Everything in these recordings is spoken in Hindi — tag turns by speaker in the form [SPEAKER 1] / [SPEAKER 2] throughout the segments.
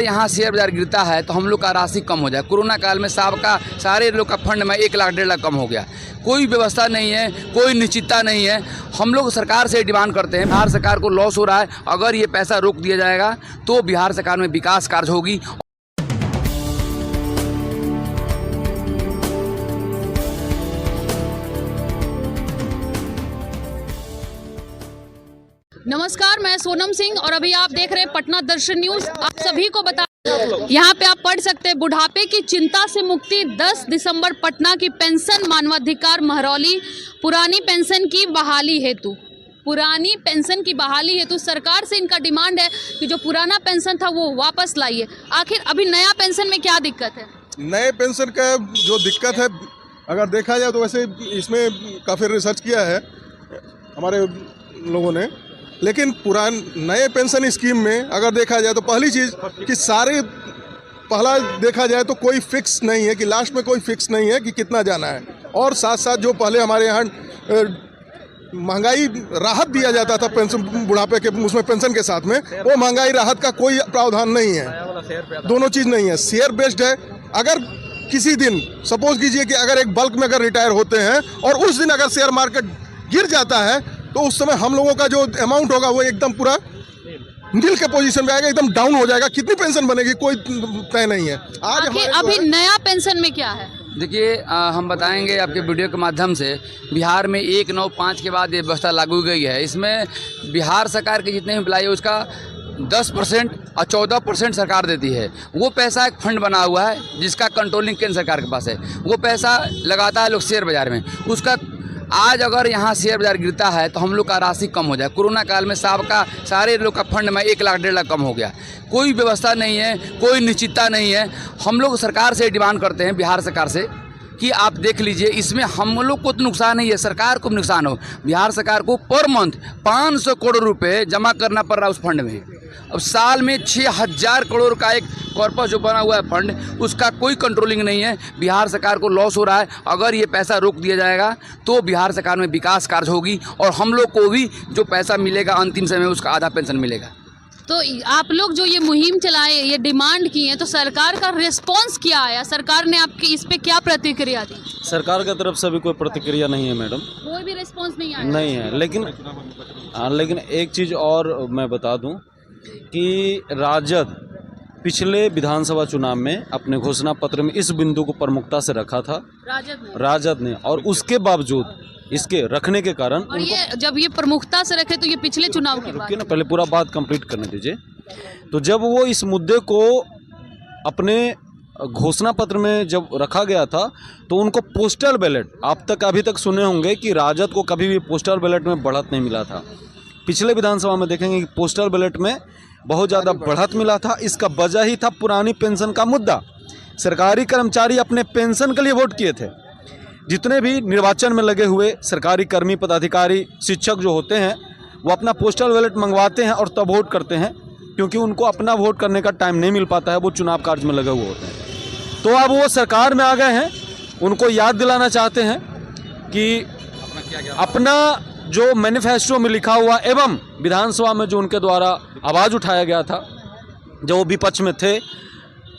[SPEAKER 1] यहाँ शेयर बाजार गिरता है तो हम लोग का राशि कम हो जाए। कोरोना काल में सारे लोग का फंड में 1 लाख 1.5 लाख कम हो गया। कोई व्यवस्था नहीं है, कोई निश्चितता नहीं है। हम लोग सरकार से डिमांड करते हैं, बिहार सरकार को लॉस हो रहा है, अगर ये पैसा रोक दिया जाएगा तो बिहार सरकार में विकास कार्य होगी।
[SPEAKER 2] नमस्कार, मैं सोनम सिंह और अभी आप देख रहे हैं पटना दर्शन न्यूज। आप सभी को बता, यहाँ पे आप पढ़ सकते हैं, बुढ़ापे की चिंता से मुक्ति 10 दिसंबर पटना की पेंशन मानवाधिकार महरौली। पुरानी पेंशन की बहाली हेतु सरकार से इनका डिमांड है कि जो पुराना पेंशन था वो वापस लाइए। आखिर अभी नया पेंशन में क्या दिक्कत है? नए
[SPEAKER 3] पेंशन का जो दिक्कत है, अगर देखा जाए तो वैसे इसमें काफ़ी रिसर्च किया है हमारे लोगों ने, लेकिन नए पेंशन स्कीम में अगर देखा जाए तो पहली चीज़ कि पहला देखा जाए तो कोई फिक्स नहीं है, कि लास्ट में कोई फिक्स नहीं है कि कितना जाना है। और साथ साथ जो पहले हमारे यहाँ महंगाई राहत दिया जाता था पेंशन, बुढ़ापे के उसमें पेंशन के साथ में, वो महंगाई राहत का कोई प्रावधान नहीं है। दोनों चीज़ नहीं है, शेयर बेस्ड है। अगर किसी दिन सपोज कीजिए कि अगर एक बल्क में अगर रिटायर होते हैं और उस दिन अगर शेयर मार्केट गिर जाता है तो उस समय हम लोगों का जो अमाउंट होगा वो एकदम पूरा नील के पोजीशन में आएगा, एकदम डाउन हो जाएगा। कितनी पेंशन बनेगी कोई तय नहीं है। आज
[SPEAKER 2] अभी नया पेंशन में क्या है?
[SPEAKER 1] देखिए, हम बताएंगे आपके वीडियो के माध्यम से। बिहार में 195 के बाद ये व्यवस्था लागू गई है। इसमें बिहार सरकार के जितने एम्प्लॉई है उसका 10% और 14% सरकार देती है। वो पैसा एक फंड बना हुआ है जिसका कंट्रोलिंग केंद्र सरकार के पास है। वो पैसा लगाता है लोग शेयर बाजार में। उसका आज अगर यहाँ शेयर बाजार गिरता है तो हम लोग का राशि कम हो जाए। कोरोना काल में सारे लोग का फंड में 1 लाख 1.5 लाख कम हो गया। कोई व्यवस्था नहीं है, कोई निश्चितता नहीं है। हम लोग सरकार से डिमांड करते हैं, बिहार सरकार से, कि आप देख लीजिए, इसमें हम लोग को तो नुकसान नहीं है, सरकार को भी नुकसान हो। बिहार सरकार को पर मंथ 500 करोड़ रुपए जमा करना पड़ रहा है उस फंड में। अब साल में 6000 करोड़ का एक कॉर्पस जो बना हुआ है फंड, उसका कोई कंट्रोलिंग नहीं है। बिहार सरकार को लॉस हो रहा है, अगर ये पैसा रोक दिया जाएगा तो बिहार सरकार में विकास कार्य होगी और हम लोग को भी जो पैसा मिलेगा अंतिम समय में उसका आधा पेंशन मिलेगा।
[SPEAKER 2] तो आप लोग जो ये मुहिम चलाए, ये डिमांड की है, तो सरकार का रिस्पांस क्या आया? सरकार ने आपकी इस पे क्या प्रतिक्रिया दी?
[SPEAKER 4] सरकार की तरफ से अभी कोई प्रतिक्रिया नहीं है मैडम,
[SPEAKER 2] कोई भी रिस्पांस नहीं आया?
[SPEAKER 4] नहीं है। लेकिन एक चीज़ और मैं बता दूं कि राजद पिछले विधानसभा चुनाव में अपने घोषणा पत्र में इस बिंदु को प्रमुखता से रखा था राजद ने, और उसके बावजूद इसके रखने के कारण,
[SPEAKER 2] और ये जब ये प्रमुखता से रखे तो ये पिछले चुनाव के बाद,
[SPEAKER 4] ना पहले पूरा बात कंप्लीट करने दीजिए। तो जब वो इस मुद्दे को अपने घोषणा पत्र में जब रखा गया था तो उनको पोस्टल बैलेट, आप तक अभी तक सुने होंगे कि राजद को कभी भी पोस्टल बैलेट में बढ़त नहीं मिला था। पिछले विधानसभा में देखेंगे कि पोस्टल बैलेट में बहुत ज़्यादा बढ़त मिला था। इसका वजह ही था पुरानी पेंशन का मुद्दा। सरकारी कर्मचारी अपने पेंशन के लिए वोट किए थे। जितने भी निर्वाचन में लगे हुए सरकारी कर्मी, पदाधिकारी, शिक्षक जो होते हैं, वो अपना पोस्टल बैलेट मंगवाते हैं और तब वोट करते हैं, क्योंकि उनको अपना वोट करने का टाइम नहीं मिल पाता है, वो चुनाव कार्य में लगे हुए होते हैं। तो अब वो सरकार में आ गए हैं, उनको याद दिलाना चाहते हैं कि अपना जो मैनिफेस्टो में लिखा हुआ एवं विधानसभा में जो उनके द्वारा आवाज़ उठाया गया था, जो वो विपक्ष में थे,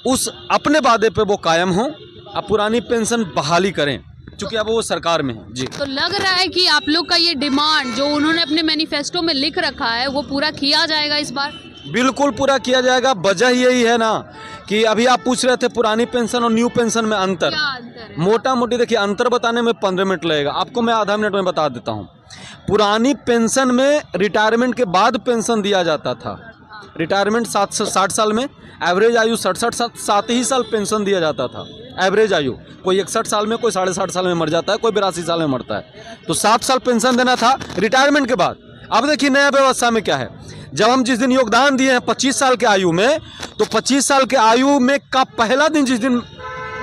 [SPEAKER 4] उस अपने वादे पे वो कायम हों, अब पुरानी पेंशन बहाली करें, क्योंकि अब वो सरकार में है। जी,
[SPEAKER 2] तो लग रहा है कि आप लोग का ये डिमांड जो उन्होंने अपने मैनिफेस्टो में लिख रखा है वो पूरा किया जाएगा इस बार?
[SPEAKER 4] बिल्कुल पूरा किया जाएगा। वजह यही है ना कि अभी आप पूछ रहे थे पुरानी पेंशन और न्यू पेंशन में अंतर। मोटा मोटी देखिए, अंतर बताने में 15 मिनट लगेगा, आपको मैं आधा मिनट में बता देता हूँ। पुरानी पेंशन में रिटायरमेंट के बाद पेंशन दिया जाता था। रिटायरमेंट 60 साल में, एवरेज आयु 67 ही साल पेंशन दिया जाता था। एवरेज आयु कोई 61 साल में, कोई 60.5 साल में मर जाता है, कोई 82 साल में मरता है। तो 7 साल पेंशन देना था रिटायरमेंट के बाद। अब देखिए नया व्यवस्था में क्या है, जब हम जिस दिन योगदान दिए हैं 25 साल के आयु में, तो 25 साल के आयु में का पहला दिन जिस दिन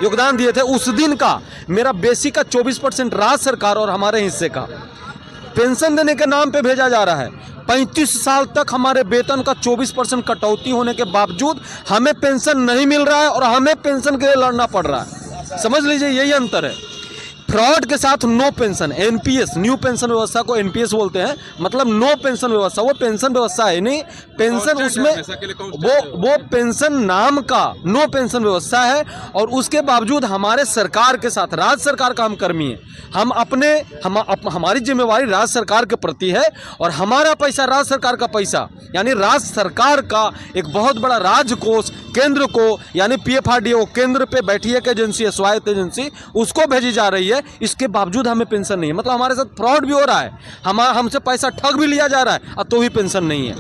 [SPEAKER 4] योगदान दिए थे उस दिन का मेरा बेसिक का 24% राज्य सरकार और हमारे हिस्से का पेंशन देने के नाम पे भेजा जा रहा है। 35 साल तक हमारे वेतन का 24% कटौती होने के बावजूद हमें पेंशन नहीं मिल रहा है और हमें पेंशन के लिए लड़ना पड़ रहा है। समझ लीजिए, यही अंतर है। फ्रॉड के साथ no pension, NPS, new pension व्यवस्था को एनपीएस बोलते हैं, मतलब नो पेंशन व्यवस्था। वो पेंशन व्यवस्था है नहीं, पेंशन उसमें वो पेंशन नाम का नो पेंशन व्यवस्था है। और उसके बावजूद हमारे सरकार के साथ, राज्य सरकार का हम कर्मी हैं, हमारी जिम्मेवारी राज्य सरकार के प्रति है और हमारा पैसा राज्य सरकार का पैसा, यानी राज्य सरकार का एक बहुत बड़ा राज्य कोष केंद्र को, यानी पीएफआरडीए केंद्र पे बैठी एक एजेंसी, स्वायत्त एजेंसी, उसको भेजी जा रही है। इसके बावजूद हमें पेंशन नहीं है, मतलब हमारे साथ फ्रॉड भी हो रहा है, हमसे पैसा ठग भी लिया जा रहा है और तो भी पेंशन नहीं है।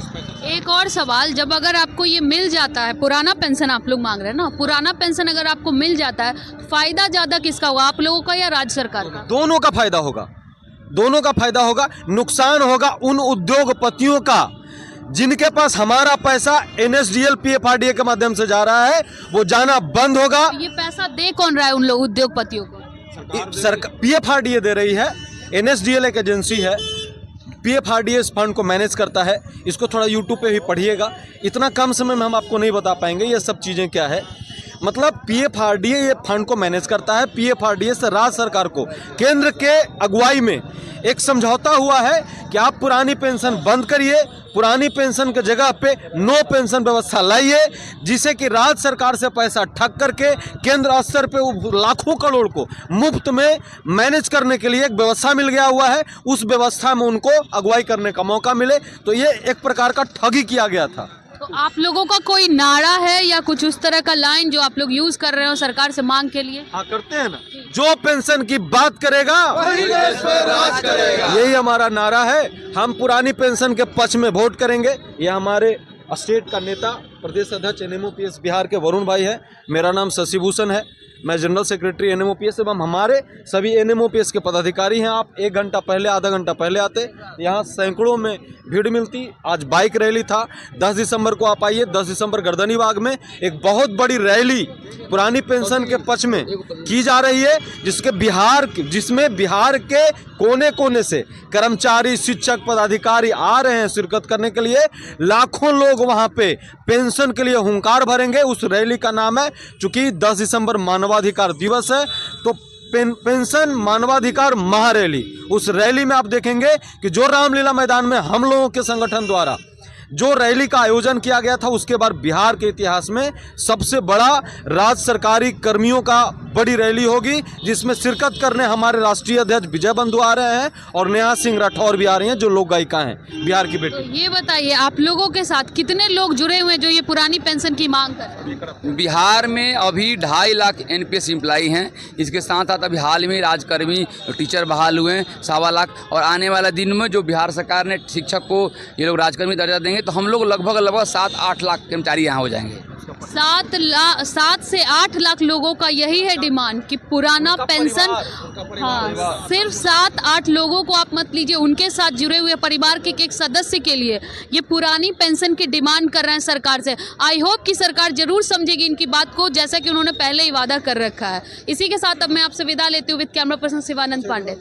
[SPEAKER 2] एक और सवाल, जब अगर आपको ये मिल जाता है, पुराना पेंशन आप लोग मांग रहे हैं ना, पुराना पेंशन अगर आपको मिल जाता है, फायदा ज्यादा किसका होगा, आप लोगों का या राज्य सरकार का?
[SPEAKER 4] दोनों का फायदा होगा, दोनों का फायदा होगा। नुकसान होगा उन उद्योगपतियों का जिनके पास हमारा पैसा एनएसडीएल पीएफआरडीए के माध्यम से जा रहा है, वो जाना बंद होगा।
[SPEAKER 2] तो ये पैसा दे कौन रहा है उन लोग उद्योगपतियों को?
[SPEAKER 4] सरकार पीएफआरडीए दे रही है, एनएसडीएल एक एजेंसी है, पीएफआरडीए इस फंड को मैनेज करता है। इसको थोड़ा यूट्यूब पे भी पढ़िएगा, इतना कम समय में हम आपको नहीं बता पाएंगे ये सब चीज़ें क्या है। मतलब पीएफआरडीए ये फंड को मैनेज करता है, पीएफआरडीए से राज्य सरकार को केंद्र के अगुवाई में एक समझौता हुआ है कि आप पुरानी पेंशन बंद करिए, पुरानी पेंशन के जगह पे नो पेंशन व्यवस्था लाइए, जिसे कि राज्य सरकार से पैसा ठग करके केंद्र स्तर पे लाखों करोड़ को मुफ्त में मैनेज करने के लिए एक व्यवस्था मिल गया हुआ है। उस व्यवस्था में उनको अगुवाई करने का मौका मिले, तो ये एक प्रकार का ठगी किया गया था।
[SPEAKER 2] तो आप लोगों का कोई नारा है या कुछ उस तरह का लाइन जो आप लोग यूज कर रहे हो सरकार से मांग के लिए?
[SPEAKER 4] हाँ, करते हैं ना, जो पेंशन की बात करेगा वही देश पे राज करेगा, यही हमारा नारा है। हम पुरानी पेंशन के पक्ष में वोट करेंगे। ये हमारे स्टेट का नेता, प्रदेश अध्यक्ष एनएमओपीएस बिहार के वरुण भाई है, मेरा नाम शशि भूषण है, मैं जनरल सेक्रेटरी एनएमओपीएस एवं हमारे सभी एनएमओपीएस के पदाधिकारी हैं। आप 1 घंटा पहले, आधा घंटा पहले आते, यहाँ सैकड़ों में भीड़ मिलती। आज बाइक रैली था, 10 दिसंबर को आप आइए, 10 दिसंबर गर्दनीबाग में एक बहुत बड़ी रैली पुरानी पेंशन के पक्ष में की जा रही है, जिसमें बिहार के कोने कोने से कर्मचारी, शिक्षक, पदाधिकारी आ रहे हैं शिरकत करने के लिए। लाखों लोग वहाँ पे पेंशन के लिए हुंकार भरेंगे। उस रैली का नाम है, चूंकि 10 दिसंबर मानवाधिकार दिवस है, तो पेंशन मानवाधिकार महारैली। उस रैली में आप देखेंगे कि जो रामलीला मैदान में हम लोगों के संगठन द्वारा जो रैली का आयोजन किया गया था, उसके बाद बिहार के इतिहास में सबसे बड़ा राज्य सरकारी कर्मियों का बड़ी रैली होगी, जिसमें शिरकत करने हमारे राष्ट्रीय अध्यक्ष विजय बंधु आ रहे हैं और नेहा सिंह राठौर भी आ रही हैं, जो लोक गायिका हैं बिहार की बेटी।
[SPEAKER 2] तो ये बताइए, आप लोगों के साथ कितने लोग जुड़े हुए हैं जो ये पुरानी पेंशन की मांग कर रहे हैं?
[SPEAKER 1] बिहार में अभी 2.5 लाख एनपीएस एम्प्लाई हैं। इसके साथ साथ अभी हाल में राजकर्मी टीचर बहाल हुए हैं 1.25 लाख, और आने वाले दिन में जो बिहार सरकार ने शिक्षक को ये लोग राजकर्मी दर्जा देंगे, तो हम लोग लगभग 7-8 लाख कर्मचारी यहाँ हो जाएंगे।
[SPEAKER 2] 7 से 8 लाख लोगों का यही है डिमांड कि पुराना पेंशन। हाँ, सिर्फ 7-8 लोगों को आप मत लीजिए, उनके साथ जुड़े हुए परिवार के एक सदस्य के लिए ये पुरानी पेंशन की डिमांड कर रहे हैं सरकार से। आई होप कि सरकार जरूर समझेगी इनकी बात को, जैसा कि उन्होंने पहले ही वादा कर रखा है। इसी के साथ अब मैं आपसे विदा लेती हूँ with camera person Shivanand Pandey.